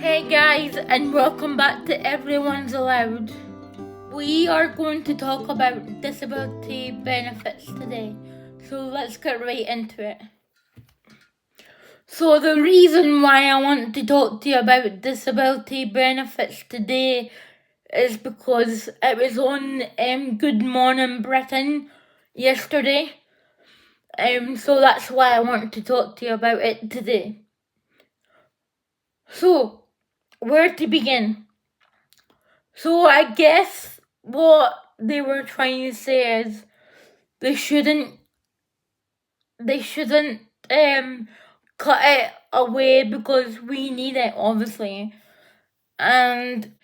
Hey guys, and welcome back to Everyone's Allowed. We are going to talk about disability benefits today, so let's get right into it. So the reason why I want to talk to you about disability benefits today is because it was on Good Morning Britain yesterday, so that's why I want to talk to you about it today. So, where to begin? So I guess what they were trying to say is they shouldn't cut it away because we need it, obviously. And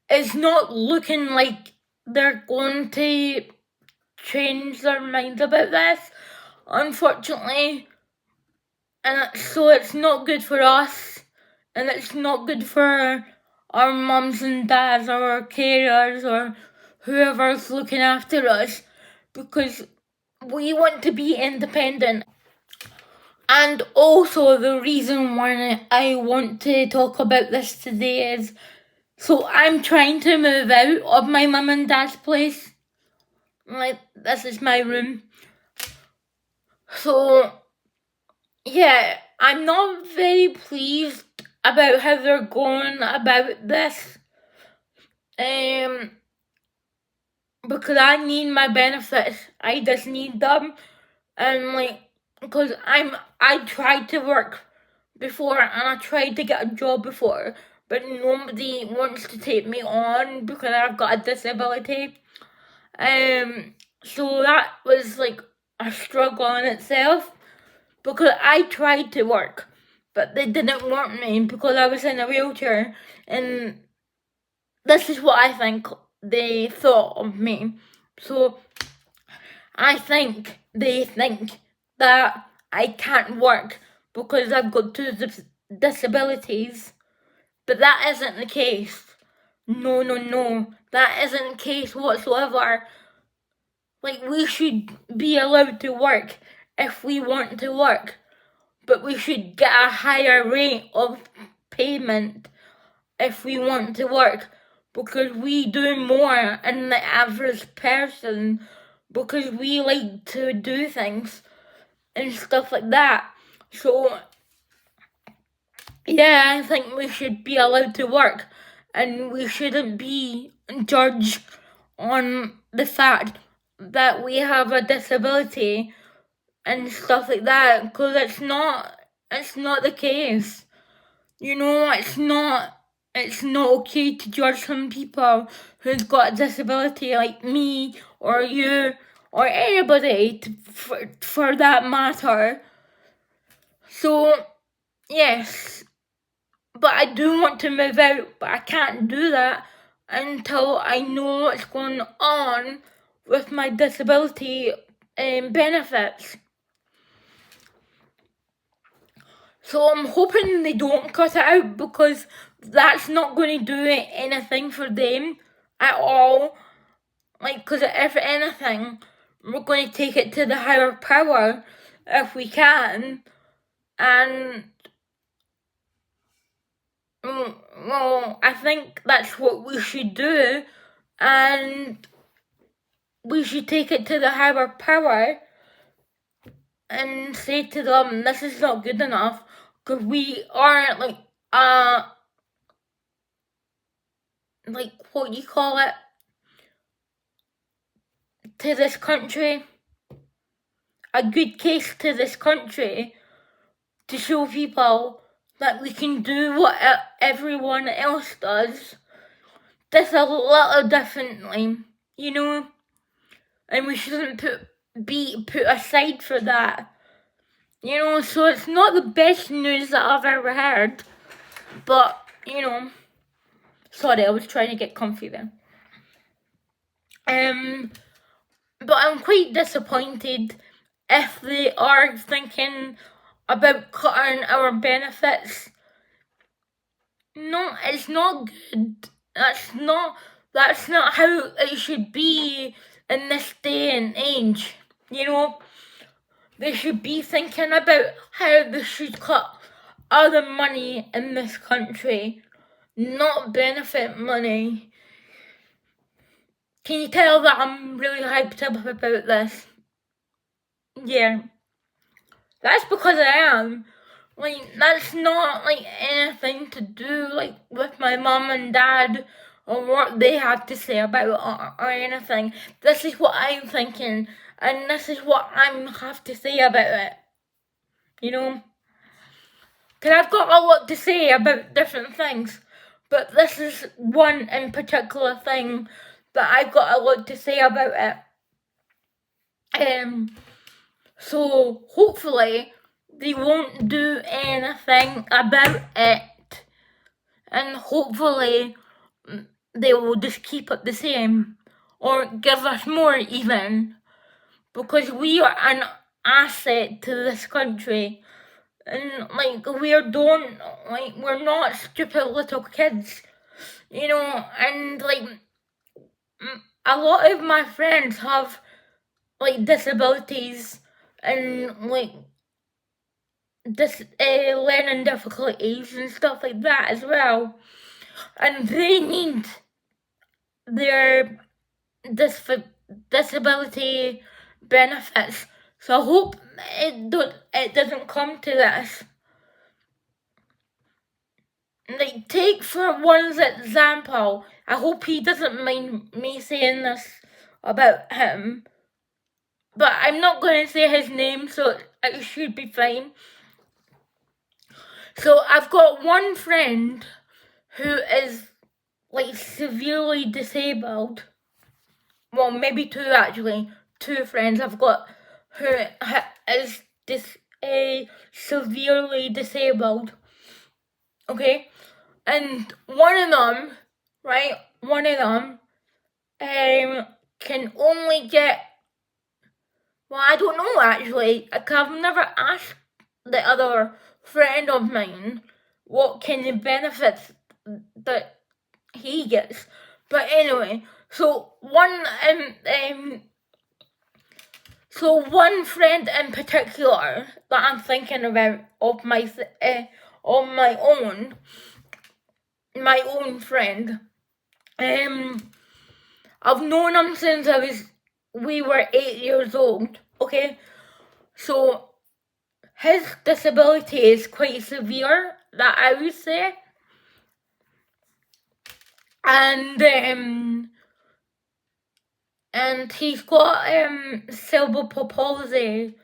it's not looking like they're going to change their minds about this, unfortunately. And so it's not good for us, and it's not good for our mums and dads or our carers or whoever's looking after us, because we want to be independent. And also the reason why I want to talk about this today is, so I'm trying to move out of my mum and dad's place. Like, this is my room. So, yeah, I'm not very pleased about how they're going about this. Because I need my benefits. I just need them. And because I tried to work before and I tried to get a job before, but nobody wants to take me on because I've got a disability. So that was like a struggle in itself, because I tried to work, but they didn't want me because I was in a wheelchair, and this is what I think they thought of me. So I think they think that I can't work because I've got two disabilities, but that isn't the case. No, that isn't the case whatsoever. Like, we should be allowed to work if we want to work, but we should get a higher rate of payment if we want to work, because we do more than the average person, because we like to do things and stuff like that. So yeah, I think we should be allowed to work, and we shouldn't be judged on the fact that we have a disability and stuff like that, because it's not the case. It's not okay to judge some people who's got a disability like me or you or anybody for that matter. So yes, but I do want to move out, but I can't do that until I know what's going on with my disability benefits. So I'm hoping they don't cut it out, because that's not going to do anything for them at all. Because if anything, we're going to take it to the higher power if we can. And well, I think that's what we should do, and we should take it to the higher power and say to them, this is not good enough, because we aren't what you call it, to this country, a good case to this country, to show people that we can do what everyone else does, just a little differently, and we shouldn't be put aside for that, so it's not the best news that I've ever heard, but, sorry, I was trying to get comfy there. But I'm quite disappointed if they are thinking about cutting our benefits. No, it's not good. That's not how it should be in this day and age. They should be thinking about how they should cut other money in this country, not benefit money. Can you tell that I'm really hyped up about this? Yeah. That's because I am. Like, that's not, like, anything to do, like, with my mum and dad or what they have to say about it or anything. This is what I'm thinking, and this is what I have to say about it. You know? Because I've got a lot to say about different things, but this is one in particular thing that I've got a lot to say about it. So hopefully they won't do anything about it, and hopefully they will just keep it the same or give us more even, because we are an asset to this country, and like we're not stupid little kids, you know. And like a lot of my friends have like disabilities and like learning difficulties and stuff like that as well, and they need their disability benefits. So I hope it doesn't come to this. Like, take for one's example, I hope he doesn't mind me saying this about him, but I'm not going to say his name, so it should be fine. So I've got one friend who is like severely disabled. Well, maybe two actually. Two friends I've got who is severely disabled. Okay, and one of them, right? One of them, can only get. Well, I don't know actually. I've never asked the other friend of mine what kind of benefits that he gets. But anyway, so one friend in particular that I'm thinking about of my own friend. I've known him since we were 8 years old. Okay, so his disability is quite severe, that I would say, and he's got cerebral palsy.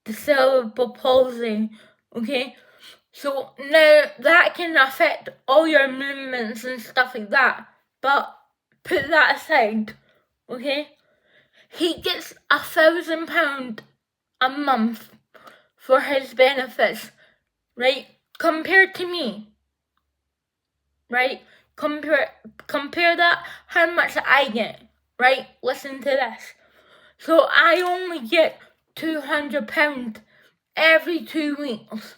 The cerebral palsy. Okay, so now that can affect all your movements and stuff like that, but put that aside, okay? He gets £1,000 a month for his benefits, right? Compared to me, right? Compare that, how much I get, right? Listen to this. So I only get £200 every 2 weeks.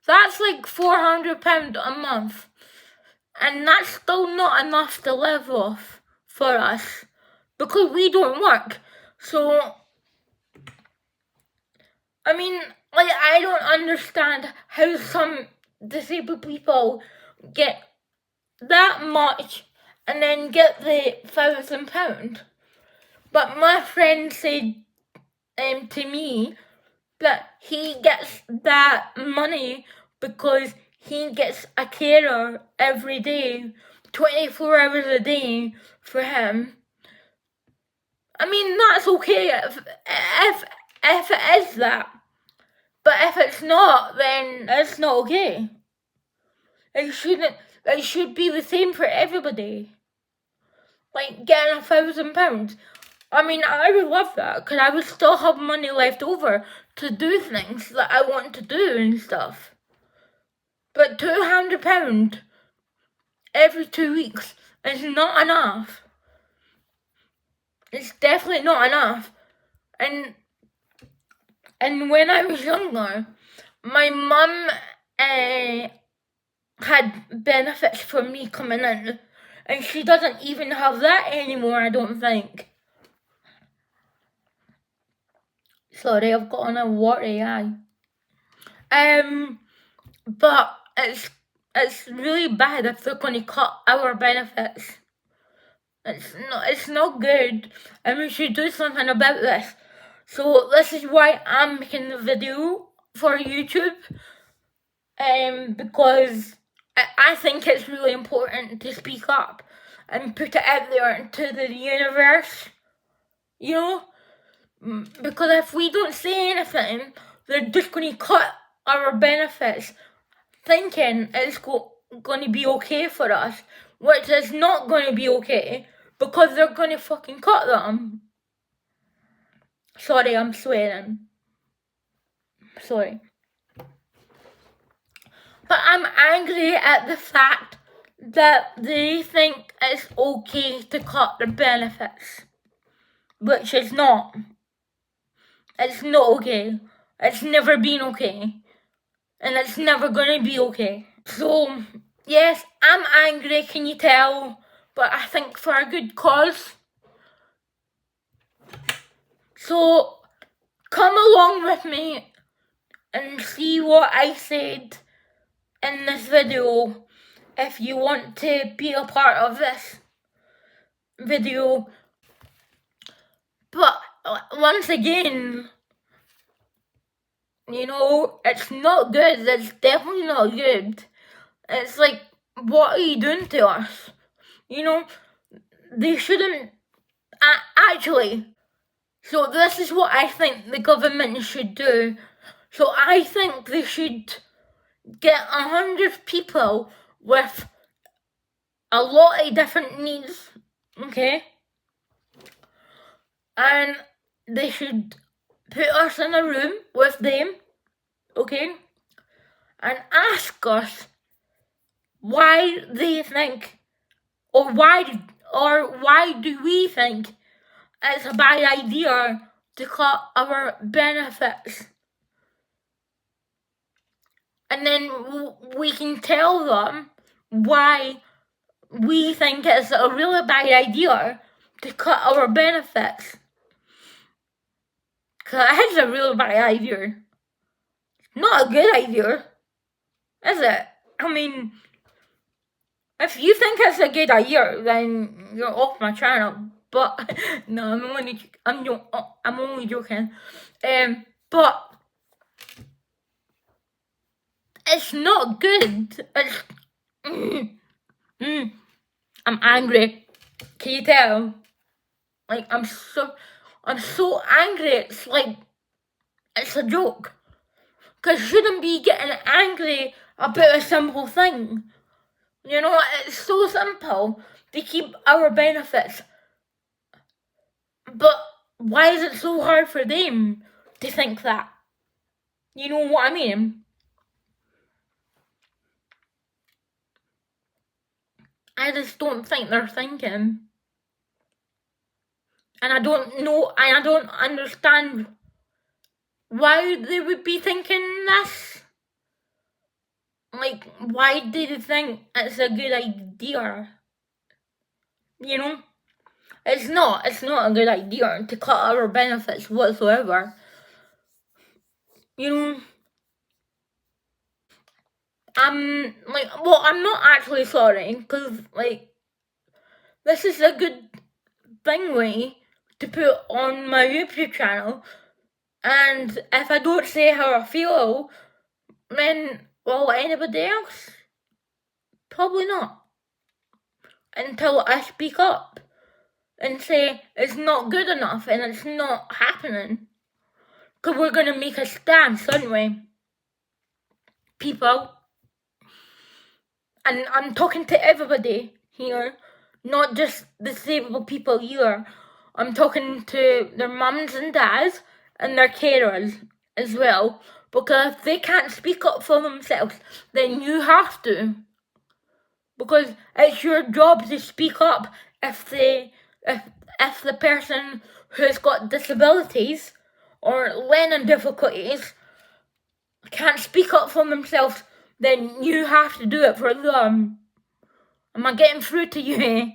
That's like £400 a month, and that's still not enough to live off for us because we don't work. So, I mean, like, I don't understand how some disabled people get that much and then get the £1,000. But my friend said to me that he gets that money because he gets a carer every day, 24 hours a day for him. I mean, that's okay if it is that. But if it's not, then it's not okay. It should be the same for everybody. Like getting £1,000. I mean, I would love that, because I would still have money left over to do things that I want to do and stuff. But £200 every 2 weeks is not enough. It's definitely not enough. And when I was younger, my mum had benefits for me coming in, and she doesn't even have that anymore, I don't think. Sorry, I've got on a watery eye. But it's it's really bad if they're going to cut our benefits. It's not good, and we should do something about this. So this is why I'm making the video for YouTube, because I think it's really important to speak up and put it out there into the universe, you know? Because if we don't say anything, they're just going to cut our benefits, thinking it's going to be okay for us, which is not going to be okay, because they're going to fucking cut them. Sorry, I'm swearing. Sorry. But I'm angry at the fact that they think it's okay to cut their benefits, which is not. It's not okay. It's never been okay. And it's never gonna be okay. So, yes, I'm angry, can you tell? But I think for a good cause. So, come along with me and see what I said in this video if you want to be a part of this video. But once again, you know, it's not good. It's definitely not good. It's like, what are you doing to us? You know, they shouldn't actually. So this is what I think the government should do. So I think they should get 100 people with a lot of different needs, okay? And they should put us in a room with them, okay? And ask us why they think, or why do we think it's a bad idea to cut our benefits? And then we can tell them why we think it's a really bad idea to cut our benefits. Because it's a really bad idea. Not a good idea, is it? I mean, if you think it's a good idea, then you're off my channel. But no, I'm only joking. But it's not good. It's I'm angry. Can you tell? Like, I'm so angry. It's like, it's a joke. Because shouldn't be getting angry about a simple thing. You know, it's so simple to keep our benefits. But why is it so hard for them to think that? You know what I mean? I just don't think they're thinking. And I don't know, and I don't understand why they would be thinking this. Like, why do they think it's a good idea? You know? It's not a good idea to cut our benefits whatsoever. You know? I'm not actually sorry, because, like, this is a good thing way to put on my YouTube channel, and if I don't say how I feel, then, well, anybody else? Probably not. Until I speak up and say it's not good enough and it's not happening. Because we're going to make a stance, aren't we? People. And I'm talking to everybody here, not just disabled people either. I'm talking to their mums and dads and their carers as well. Because if they can't speak up for themselves, then you have to. Because it's your job to speak up if the person who's got disabilities or learning difficulties can't speak up for themselves, then you have to do it for them. Am I getting through to you?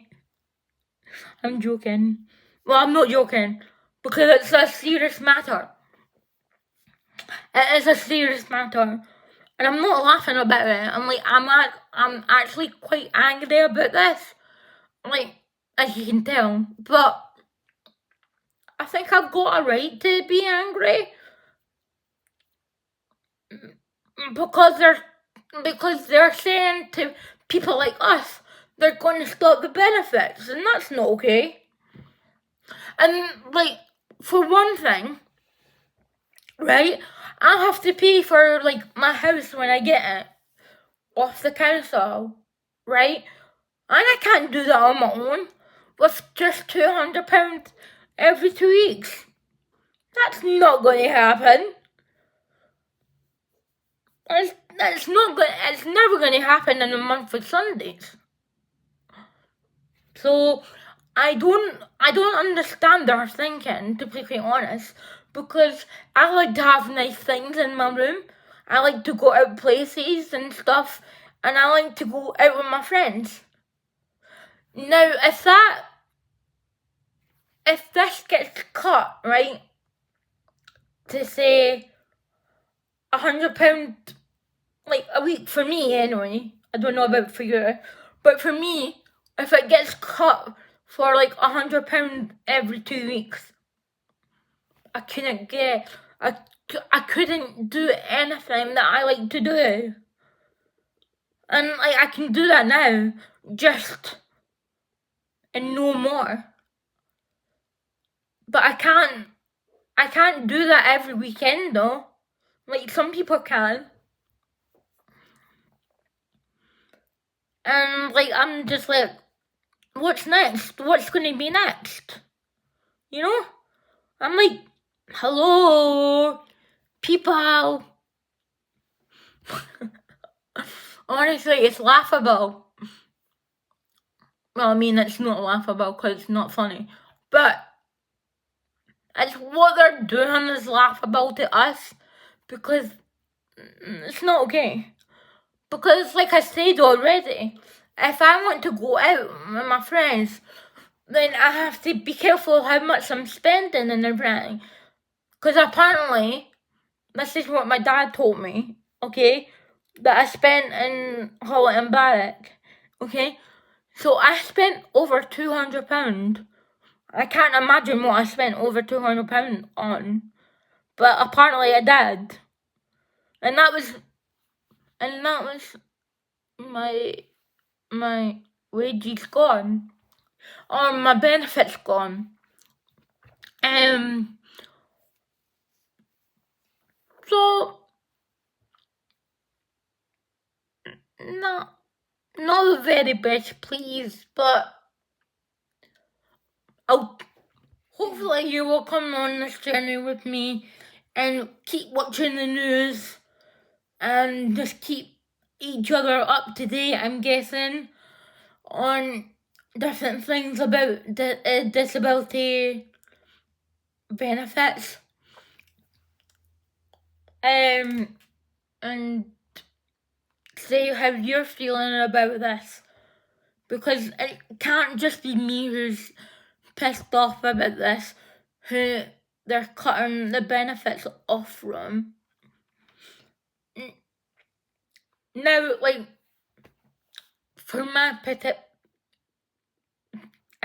I'm joking. Well, I'm not joking, because it's a serious matter. It is a serious matter. And I'm not laughing about it. I'm actually quite angry about this. Like, as you can tell. But I think I've got a right to be angry. Because they're saying to people like us, they're going to stop the benefits, and that's not okay. And, like, for one thing, right, I have to pay for, like, my house when I get it off the council, right? And I can't do that on my own with just £200 every 2 weeks. That's not going to happen. It's never going to happen in a month of Sundays. So I don't understand their thinking, to be quite honest, because I like to have nice things in my room. I like to go out places and stuff, and I like to go out with my friends. Now, if this gets cut, right, to say £100, like, a week for me anyway, I don't know about for you, but for me, if it gets cut for like £100 every 2 weeks, I couldn't do anything that I like to do. And like, I can do that now, just, and no more. But I can't do that every weekend though. Like, some people can. And like, I'm just like, what's next? What's gonna be next? You know? I'm like, hello, people. Honestly, it's laughable. Well, I mean, it's not laughable because it's not funny. But it's what they're doing is laughable to us, because it's not okay. Because, like I said already, if I want to go out with my friends, then I have to be careful how much I'm spending and everything. Because apparently, this is what my dad told me, okay, that I spent in Holland and Barrack, okay? So I spent over £200. I can't imagine what I spent over £200 on, but apparently I did. And that was my wages gone, or my benefits gone. So not the very best, please, but hopefully you will come on this journey with me and keep watching the news and just keep each other up to date, I'm guessing, on different things about disability benefits. And say how you're feeling about this, because it can't just be me who's pissed off about this, who they're cutting the benefits off from. Now, like, for my I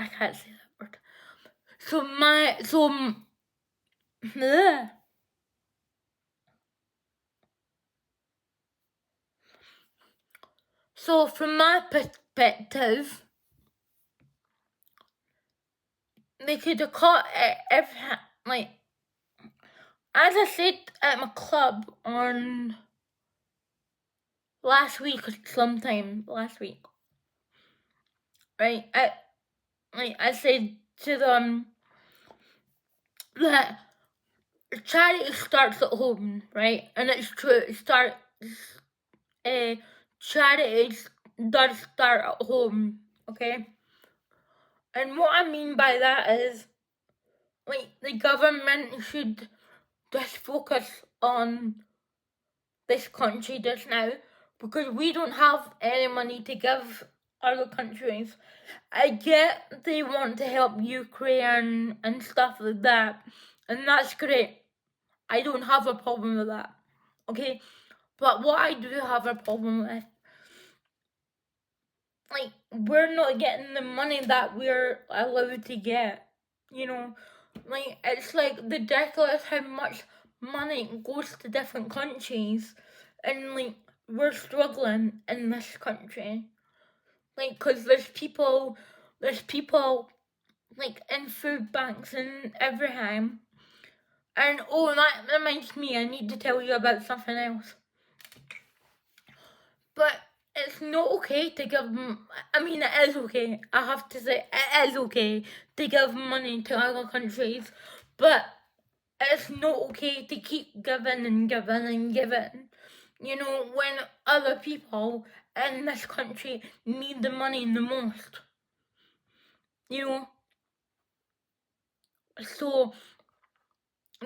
can't say that word. So from my perspective, they could have cut everything, like, as I said at my club on last week, right? I said to them that charity starts at home, right? And it's true. Charity does start at home, okay? And what I mean by that is, like, the government should just focus on this country just now, because we don't have any money to give other countries. I get they want to help Ukraine and stuff like that, and that's great. I don't have a problem with that, okay? But what I do have a problem with, like, we're not getting the money that we're allowed to get. You know, like, it's like ridiculous how much money goes to different countries, and like, we're struggling in this country. Like, cause there's people like in food banks in Everham. And oh, that reminds me, I need to tell you about something else. But it's not okay to give. I mean, it is okay. I have to say, it is okay to give money to other countries, but it's not okay to keep giving and giving and giving. You know, when other people in this country need the money the most. You know, so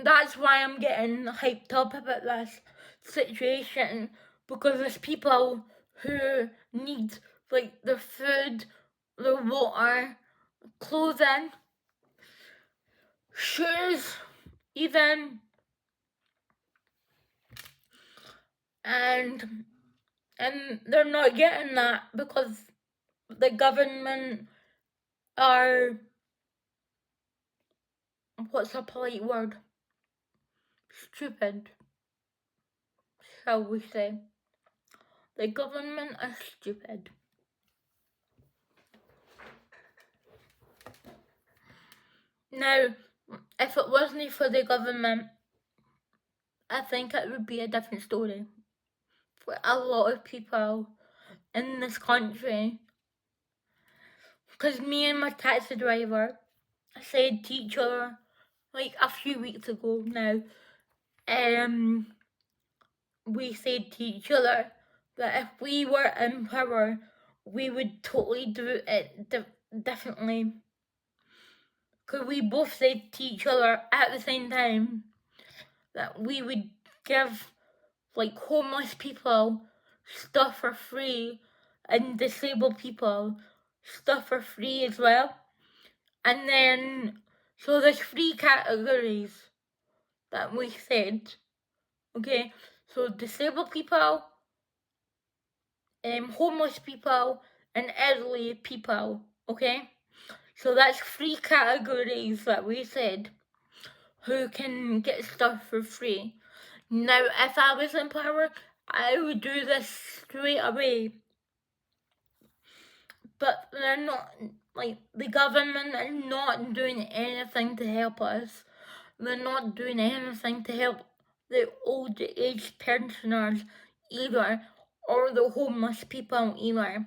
that's why I'm getting hyped up about this situation, because there's people who need like their food, their water, clothing, shoes, even, and they're not getting that because the government are, what's a polite word? Stupid, shall we say. The government are stupid. Now, if it wasn't for the government, I think it would be a different story for a lot of people in this country. Because me and my taxi driver said to each other, like a few weeks ago now, we said to each other that if we were in power, we would totally do it differently. Because we both said to each other at the same time that we would give like homeless people stuff for free and disabled people stuff for free as well. And then, so there's 3 categories that we said. Okay, so disabled people, homeless people, and elderly people. Okay, so that's 3 categories that we said who can get stuff for free. Now, if I was in power, I would do this straight away. But they're not, like, the government are not doing anything to help us. They're not doing anything to help the old age pensioners either, or the homeless people either.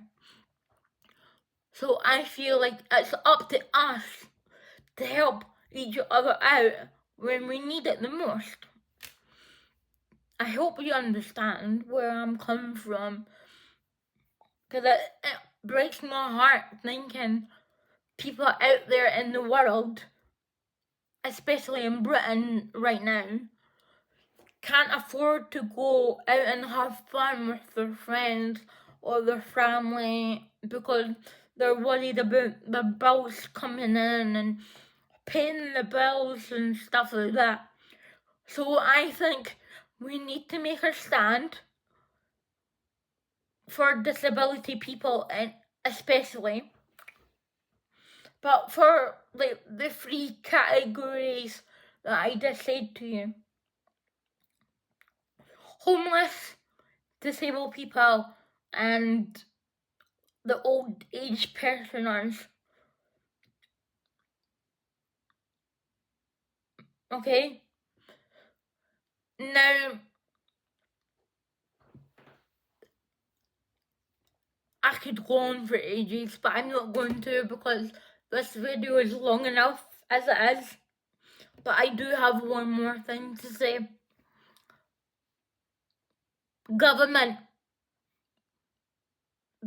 So I feel like it's up to us to help each other out when we need it the most. I hope you understand where I'm coming from, because it breaks my heart thinking people out there in the world, especially in Britain right now, can't afford to go out and have fun with their friends or their family because they're worried about the bills coming in and paying the bills and stuff like that. So I think we need to make a stand for disability people, and especially, but for like the 3 categories that I just said to you: homeless, disabled people, and the old age pensioners. Okay? Now, I could go on for ages, but I'm not going to because this video is long enough as it is. But I do have one more thing to say. Government,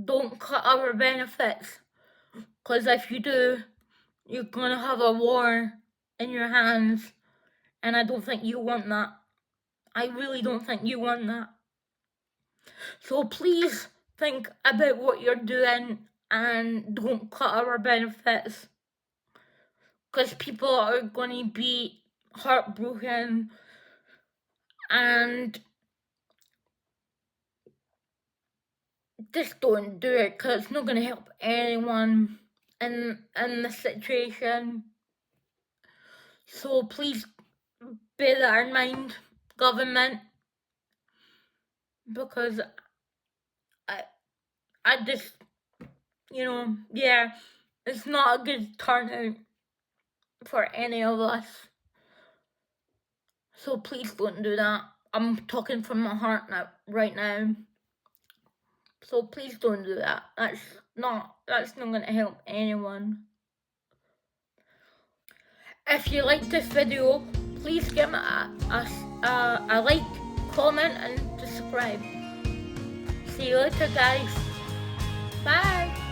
don't cut our benefits, because if you do, you're gonna have a war in your hands, and I don't think you want that. I really don't think you want that. So please think about what you're doing and don't cut our benefits, because people are going to be heartbroken, and just don't do it, because it's not going to help anyone in this situation. So please bear that in mind, government, because I just, yeah, it's not a good turnout for any of us. So please don't do that. I'm talking from my heart right now. So please don't do that. That's not going to help anyone. If you liked this video, please give it a like, comment, and subscribe. See you later, guys. Bye.